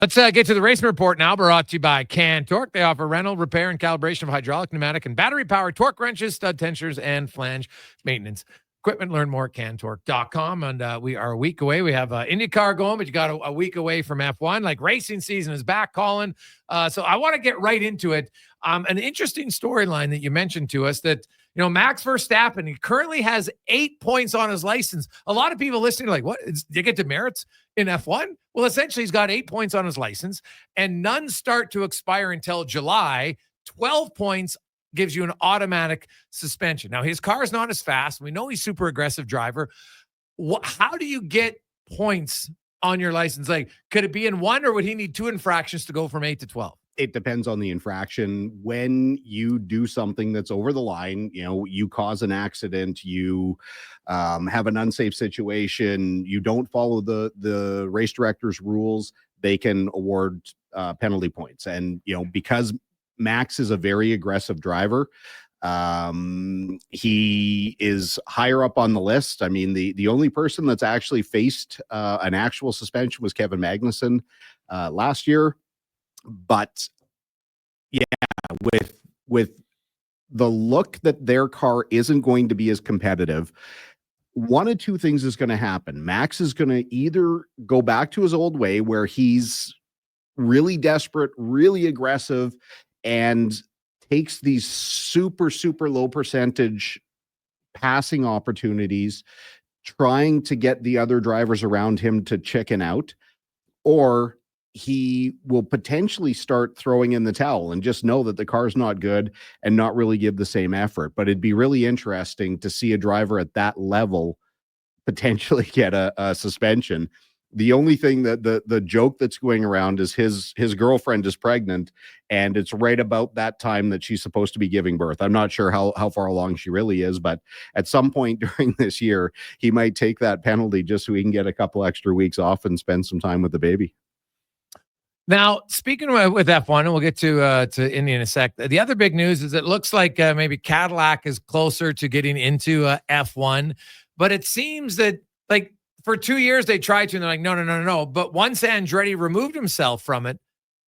Let's get to the racing report now, brought to you by CanTorque. They offer rental, repair, and calibration of hydraulic, pneumatic, and battery-powered torque wrenches, stud tensioners, and flange maintenance equipment. Learn more at CanTorque.com. And we are a week away. We have IndyCar going, but you got a week away from F1. Like, racing season is back, Colin. So I want to get right into it. An interesting storyline that you mentioned to us that, Max Verstappen, he currently has 8 points on his license. A lot of people listening are like, what? Do you get demerits in F1? Well, essentially, he's got 8 points on his license, and none start to expire until July. 12 points gives you an automatic suspension. Now, his car is not as fast. We know he's super aggressive driver. How do you get points on your license? Like, could it be in one, or would he need 2 infractions to go from 8 to 12? It depends on the infraction. When you do something that's over the line, you cause an accident, you have an unsafe situation, you don't follow the race director's rules, they can award penalty points. And, because Max is a very aggressive driver, he is higher up on the list. I mean, the only person that's actually faced an actual suspension was Kevin Magnussen last year. But yeah, with the look that their car isn't going to be as competitive, one of two things is going to happen. Max is going to either go back to his old way where he's really desperate, really aggressive, and takes these super, super low percentage passing opportunities, trying to get the other drivers around him to chicken out, or he will potentially start throwing in the towel and just know that the car's not good and not really give the same effort. But it'd be really interesting to see a driver at that level potentially get a suspension. The only thing that the joke that's going around is his girlfriend is pregnant, and it's right about that time that she's supposed to be giving birth. I'm not sure how far along she really is, but at some point during this year, he might take that penalty just so he can get a couple extra weeks off and spend some time with the baby. Now, speaking with F1, and we'll get to Indy in a sec. The other big news is it looks like maybe Cadillac is closer to getting into F1, but it seems that, like, for 2 years they tried to, and they're like, no. But once Andretti removed himself from it,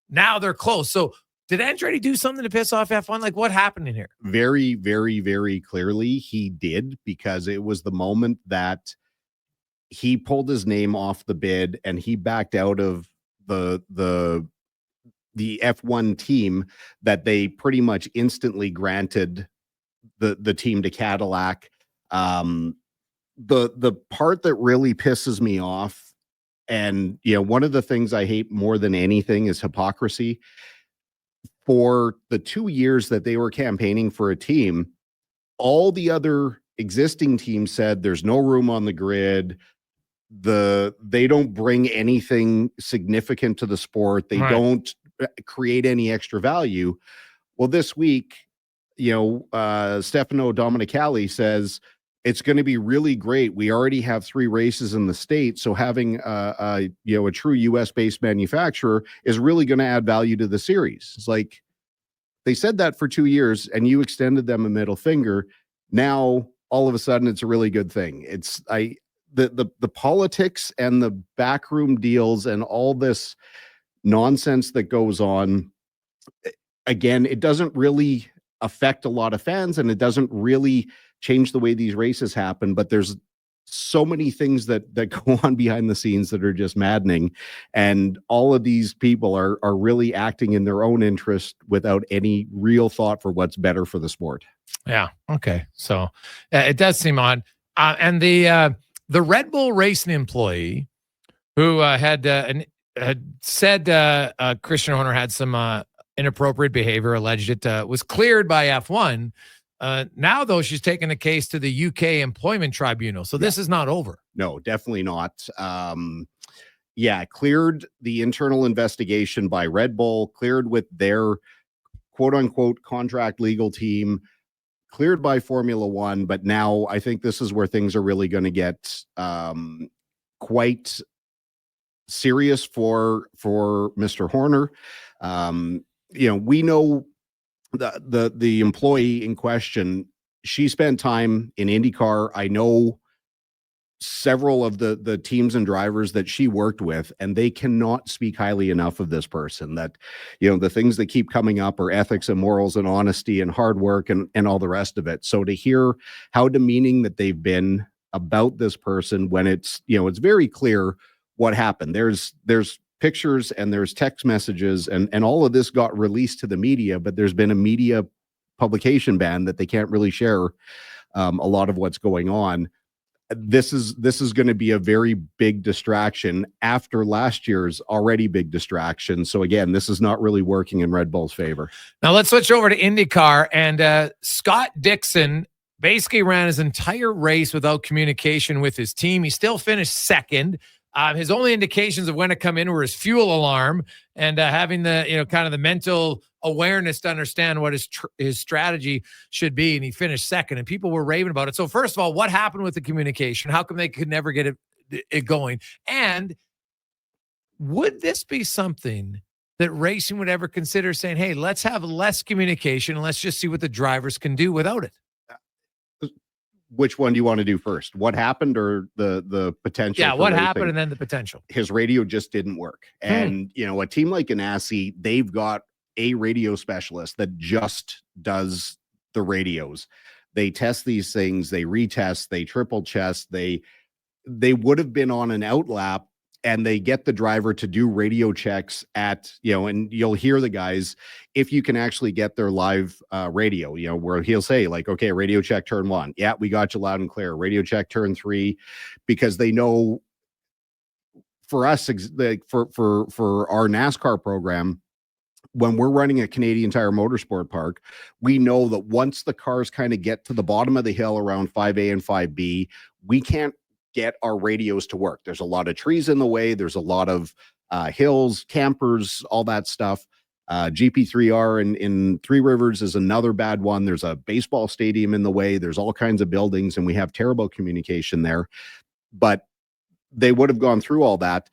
now they're close. So did Andretti do something to piss off F1? Like, what happened in here? Very, very, very clearly he did, because it was the moment that he pulled his name off the bid and he backed out of the F1 team that they pretty much instantly granted the team to Cadillac. The part that really pisses me off, and one of the things I hate more than anything, is hypocrisy. For the 2 years that they were campaigning for a team, all the other existing teams said there's no room on the grid. They don't bring anything significant to the sport. They don't create any extra value. Well, this week, Stefano Domenicali says it's going to be really great. We already have 3 races in the state, so having a true US-based manufacturer is really going to add value to the series. It's like, they said that for 2 years, and you extended them a middle finger. Now, all of a sudden, it's a really good thing. The politics and the backroom deals and all this nonsense that goes on, again, it doesn't really affect a lot of fans, and it doesn't really change the way these races happen. But there's so many things that go on behind the scenes that are just maddening, and all of these people are really acting in their own interest without any real thought for what's better for the sport. Yeah. Okay. So it does seem odd. And the Red Bull racing employee who had said Christian Horner had some inappropriate behavior, alleged it, was cleared by F1. Now, though, she's taken a case to the UK Employment Tribunal. So this is not over. No, definitely not. Cleared the internal investigation by Red Bull, cleared with their quote-unquote contract legal team, cleared by Formula One. But now I think this is where things are really going to get quite serious for Mr. Horner. We know the employee in question, she spent time in IndyCar. I know several of the teams and drivers that she worked with, and they cannot speak highly enough of this person. That, the things that keep coming up are ethics and morals and honesty and hard work and all the rest of it. So to hear how demeaning that they've been about this person, when it's very clear what happened. There's pictures and there's text messages, and all of this got released to the media, but there's been a media publication ban that they can't really share a lot of what's going on. This is going to be a very big distraction after last year's already big distraction. So again, this is not really working in Red Bull's favor. Now let's switch over to IndyCar, and Scott Dixon basically ran his entire race without communication with his team. He still finished second. His only indications of when to come in were his fuel alarm and having the, kind of the mental awareness to understand what his strategy should be. And he finished second, and people were raving about it. So first of all, what happened with the communication? How come they could never get it going? And would this be something that racing would ever consider saying, hey, let's have less communication and let's just see what the drivers can do without it? Which one do you want to do first? What happened, or the potential? Yeah, what happened and then the potential. His radio just didn't work. And, a team like Ganassi, they've got a radio specialist that just does the radios. They test these things, they retest, they triple chest, they would have been on an outlap, and they get the driver to do radio checks at, and you'll hear the guys, if you can actually get their live radio, where he'll say like, okay, radio check turn 1. Yeah, we got you loud and clear. Radio check turn 3, because they know for us, for our NASCAR program, when we're running a Canadian Tire Motorsport Park, we know that once the cars kind of get to the bottom of the hill around 5A and 5B, we can't get our radios to work. There's a lot of trees in the way. There's a lot of hills, campers, all that stuff. GP3R in Three Rivers is another bad one. There's a baseball stadium in the way. There's all kinds of buildings, and we have terrible communication there. But they would have gone through all that.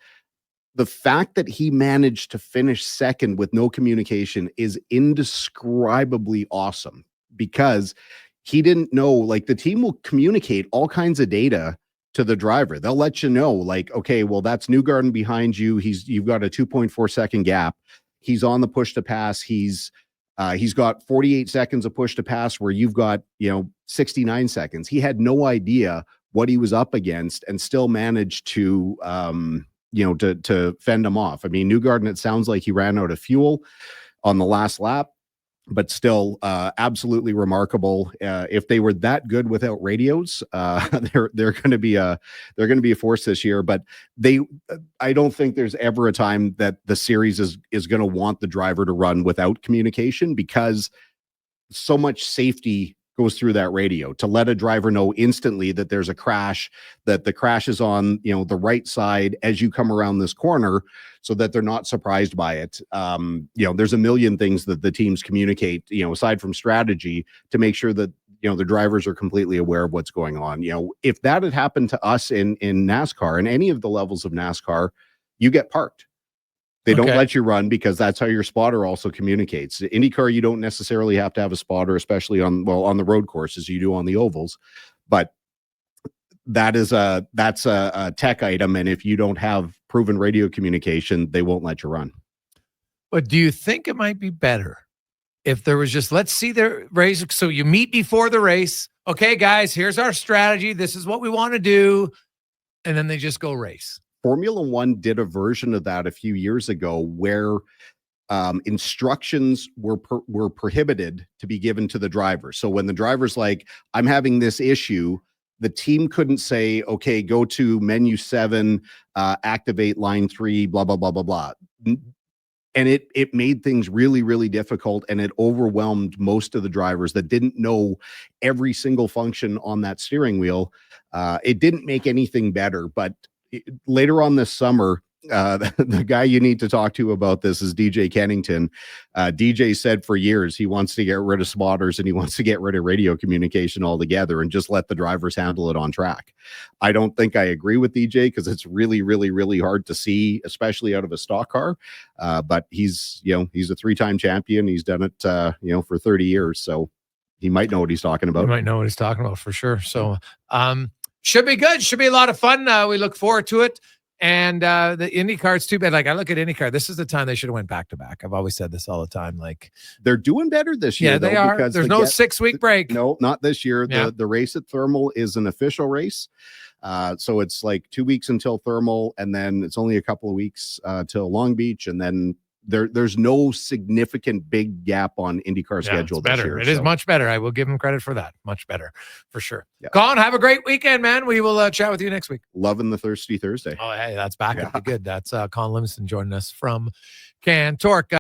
The fact that he managed to finish second with no communication is indescribably awesome, because he didn't know, like, the team will communicate all kinds of data to the driver. They'll let you know, like, okay, well, that's Newgarden behind you. You've got a 2.4 second gap. He's on the push to pass. He's got 48 seconds of push to pass where you've got, 69 seconds. He had no idea what he was up against and still managed to, to fend him off. I mean, Newgarden, it sounds like he ran out of fuel on the last lap, but still absolutely remarkable. If they were that good without radios, they're going to be a force this year. But I don't think there's ever a time that the series is going to want the driver to run without communication, because so much safety goes through that radio to let a driver know instantly that there's a crash, that the crash is on, the right side as you come around this corner, so that they're not surprised by it. There's a million things that the teams communicate, aside from strategy, to make sure that, the drivers are completely aware of what's going on. If that had happened to us in NASCAR, in any of the levels of NASCAR, you get parked. They don't let you run, because that's how your spotter also communicates. IndyCar, you don't necessarily have to have a spotter, especially on the road courses. You do on the ovals, but that's a tech item. And if you don't have proven radio communication, they won't let you run. But do you think it might be better if there was just, let's see their race? So you meet before the race. Okay, guys, here's our strategy. This is what we want to do. And then they just go race. Formula One did a version of that a few years ago, where instructions were prohibited to be given to the driver. So when the driver's like, I'm having this issue, the team couldn't say, okay, go to menu 7, activate line 3, blah, blah, blah, blah, blah. And it made things really, really difficult, and it overwhelmed most of the drivers that didn't know every single function on that steering wheel. It didn't make anything better, but later on this summer, the guy you need to talk to about this is DJ Kennington. DJ said for years he wants to get rid of spotters, and he wants to get rid of radio communication altogether and just let the drivers handle it on track. I don't think I agree with DJ, because it's really, really, really hard to see, especially out of a stock car. But he's a 3-time champion. He's done it, for 30 years. So he might know what he's talking about. He might know what he's talking about for sure. So, Should be good. Should be a lot of fun. We look forward to it. And the IndyCar, it's too bad. Like I look at IndyCar, this is the time they should have went back to back. I've always said this all the time. Like they're doing better this year. yeah, they are. There's no 6-week break. No, not this year. Yeah. The race at Thermal is an official race. So it's like 2 weeks until Thermal, and then it's only a couple of weeks till Long Beach, and then there's no significant big gap on IndyCar schedule it's better. this year. It is much better. I will give him credit for that. Much better, for sure. Yeah. Colin, have a great weekend, man. We will chat with you next week. Loving the Thirsty Thursday. Oh, hey, that's back. Yeah. Good. That's Colin Livingston joining us from CanTorque.